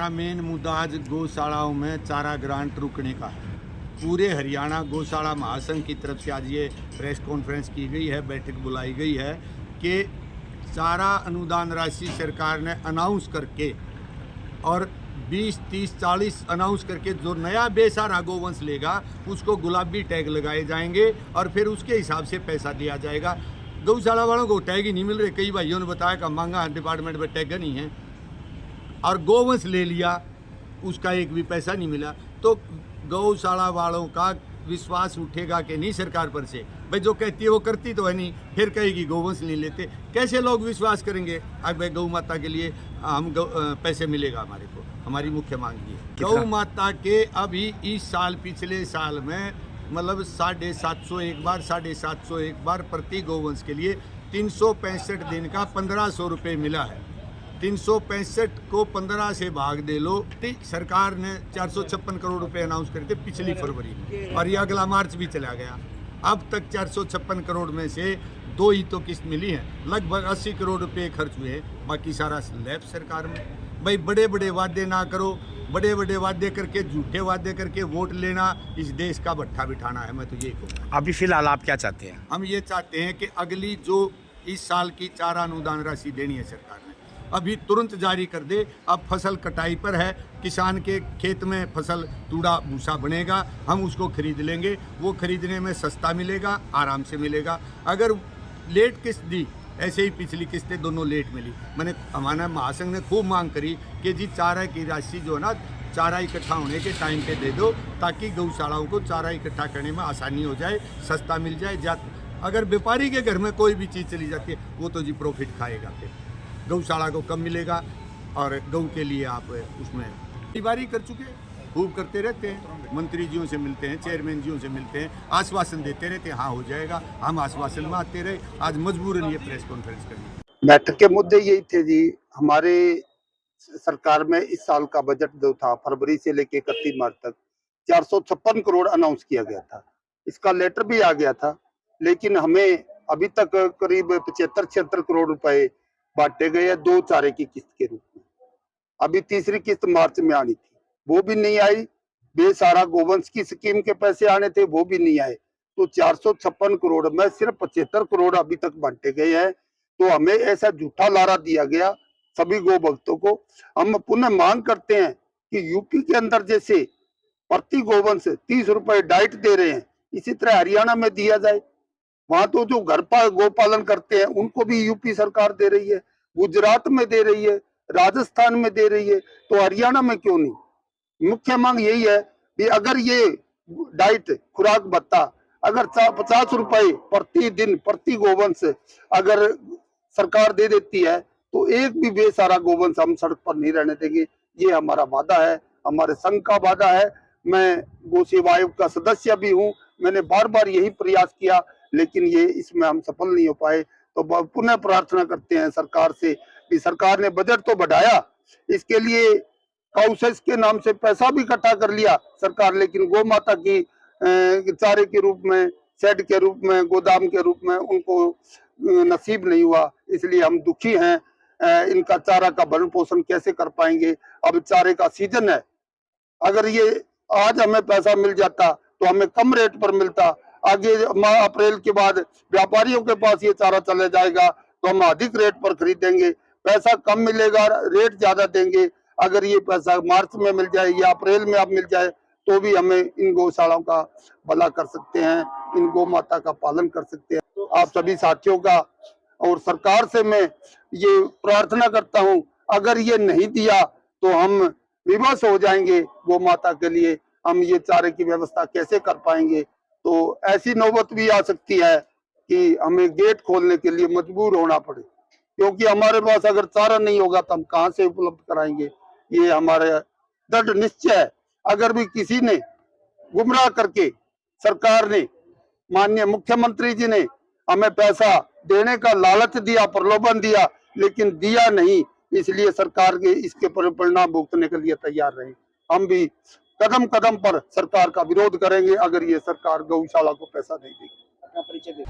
हमारा मेन मुद्दा आज गौशालाओं में चारा ग्रांट रुकने का है। पूरे हरियाणा गौशाला महासंघ की तरफ से आज ये प्रेस कॉन्फ्रेंस की गई है, बैठक बुलाई गई है कि चारा अनुदान राशि सरकार ने अनाउंस करके और 20, 30, 40 अनाउंस करके जो नया बेसहारा गोवंश लेगा उसको गुलाबी टैग लगाए जाएंगे और फिर उसके हिसाब से पैसा दिया जाएगा। गौशाला वालों को टैग ही नहीं मिल रहे। कई भाइयों ने बताया कि मांगा डिपार्टमेंट में टैग नहीं है और गोवंश ले लिया, उसका एक भी पैसा नहीं मिला। तो गौशाला वालों का विश्वास उठेगा कि नहीं सरकार पर से? भाई जो कहती है वो करती तो है नहीं, फिर कहेगी गोवंश नहीं लेते, कैसे लोग विश्वास करेंगे? अब भाई गौ माता के लिए हम पैसे मिलेगा हमारे को, हमारी मुख्य मांग ये गौ माता के अभी इस साल पिछले साल में मतलब 750 एक बार 750 एक बार प्रति गोवंश के लिए 365 दिन का 1500 रुपये मिला है। 365 को 15 से भाग दे लो तो सरकार ने 456 करोड़ रुपए अनाउंस करे थे पिछली फरवरी में और ये अगला मार्च भी चला गया। अब तक 456 करोड़ में से 2 ही तो किस्त मिली है, लगभग 80 करोड़ रुपए खर्च हुए, बाकी सारा स्लैब सरकार में। भाई बड़े बड़े वादे ना करो, बड़े बड़े वादे करके झूठे वादे करके वोट लेना इस देश का भट्ठा बिठाना है। मैं तो ये कहूँगा। अभी फिलहाल आप क्या चाहते हैं? हम ये चाहते हैं कि अगली जो इस साल की चारा अनुदान राशि देनी है सरकार ने अभी तुरंत जारी कर दे। अब फसल कटाई पर है, किसान के खेत में फसल तूड़ा भूसा बनेगा, हम उसको खरीद लेंगे, वो खरीदने में सस्ता मिलेगा, आराम से मिलेगा। अगर लेट किस्त दी, ऐसे ही पिछली किस्तें दोनों लेट मिली। मैंने हमारा महासंघ ने खूब मांग करी कि जी चारा की राशि जो है ना, चारा इकट्ठा होने के टाइम पे दे दो ताकि गौशालाओं को चारा इकट्ठा करने में आसानी हो जाए, सस्ता मिल जाए। अगर व्यापारी के घर में कोई भी चीज़ चली जाती है वो तो जी प्रॉफिट खाएगा, फिर गौशाला को कम मिलेगा और गौ के लिए आप उसमें कई बारी कर चुके, खूब करते रहते हैं, मंत्री जियों से मिलते हैं, चेयरमैन जियों से मिलते हैं, आश्वासन देते रहते हैं हाँ हो जाएगा, हम आश्वासन में आते रहे। आज मजबूरन ये प्रेस कॉन्फ्रेंस करनी। बैठक के मुद्दे यही थे जी। हमारे सरकार में इस साल का बजट जो था फरवरी से लेके 31 मार्च तक 456 करोड़ अनाउंस किया गया था। इसका लेटर भी आ गया था, लेकिन हमें अभी तक करीब 75-76 करोड़ रुपए बांटे गए हैं 2 चारे की किस्त के रूप में। अभी तीसरी किस्त मार्च में आनी थी, वो भी नहीं आई। बेसहारा गोवंश की स्कीम के पैसे आने थे, वो भी नहीं आए। तो 456 करोड़ में सिर्फ 75 करोड़ अभी तक बांटे गए हैं। तो हमें ऐसा झूठा लारा दिया गया सभी गौ भक्तों को। हम पुनः मांग करते हैं कि यूपी के अंदर जैसे प्रति गोवंश 30 रुपए डाइट दे रहे हैं, इसी तरह हरियाणा में दिया जाए। वहां तो जो घर पर गोपालन करते हैं उनको भी यूपी सरकार दे रही है, गुजरात में दे रही है, राजस्थान में दे रही है, तो हरियाणा में क्यों नहीं? मुख्य मांग यही है कि अगर ये डाइट खुराक भत्ता अगर 50 रुपए प्रति दिन प्रति गोवंश अगर सरकार दे देती है तो एक भी बेसहारा गोवंश हम सड़क पर नहीं रहने देंगे। ये हमारा वादा है, हमारे संघ का वादा है। मैं गौ सेवा आयोग का सदस्य भी हूँ। मैंने बार बार यही प्रयास किया, लेकिन ये इसमें हम सफल नहीं हो पाए। तो पुनः प्रार्थना करते हैं सरकार से कि सरकार ने बजट तो बढ़ाया, इसके लिए काउसेस के नाम से पैसा भी इकट्ठा कर लिया सरकार, लेकिन गौ माता की चारे के रूप में, शेड के रूप में, गोदाम के रूप में उनको नसीब नहीं हुआ। इसलिए हम दुखी हैं। इनका चारा का भरण पोषण कैसे कर पाएंगे? अब चारे का सीजन है, अगर ये आज हमें पैसा मिल जाता तो हमें कम रेट पर मिलता। आगे अप्रैल के बाद व्यापारियों के पास ये चारा चले जाएगा तो हम अधिक रेट पर खरीदेंगे, पैसा कम मिलेगा, रेट ज्यादा देंगे। अगर ये पैसा मार्च में मिल जाए या अप्रैल में अब मिल जाए तो भी हमें इन गौशालाओं का भला कर सकते हैं, इन गौ माता का पालन कर सकते हैं। तो आप सभी साथियों का और सरकार से मैं ये प्रार्थना करता हूं, अगर ये नहीं दिया तो हम विवश हो जाएंगे। गौ माता के लिए हम ये चारे की व्यवस्था कैसे कर पाएंगे? तो ऐसी नौबत भी आ सकती है कि हमें गेट खोलने के लिए मजबूर होना पड़े, क्योंकि हमारे पास अगर चारा नहीं होगा तो हम कहां से उपलब्ध कराएंगे? ये हमारे दृढ़ निश्चय है। अगर भी किसी ने गुमराह करके सरकार ने, माननीय मुख्यमंत्री जी ने हमें पैसा देने का लालच दिया, प्रलोभन दिया, लेकिन दिया नहीं, इसलिए सरकार के इसके परिणाम भुगतने के लिए तैयार रहे। हम भी कदम कदम पर सरकार का विरोध करेंगे अगर ये सरकार गौशाला को पैसा नहीं देगी। अपना परिचय दे।